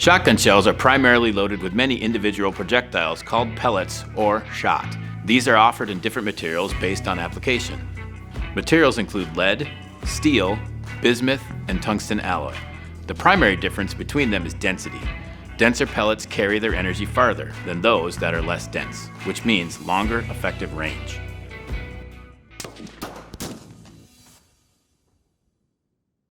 Shotgun shells are primarily loaded with many individual projectiles called pellets or shot. These are offered in different materials based on application. Materials include lead, steel, bismuth, and tungsten alloy. The primary difference between them is density. Denser pellets carry their energy farther than those that are less dense, which means longer effective range.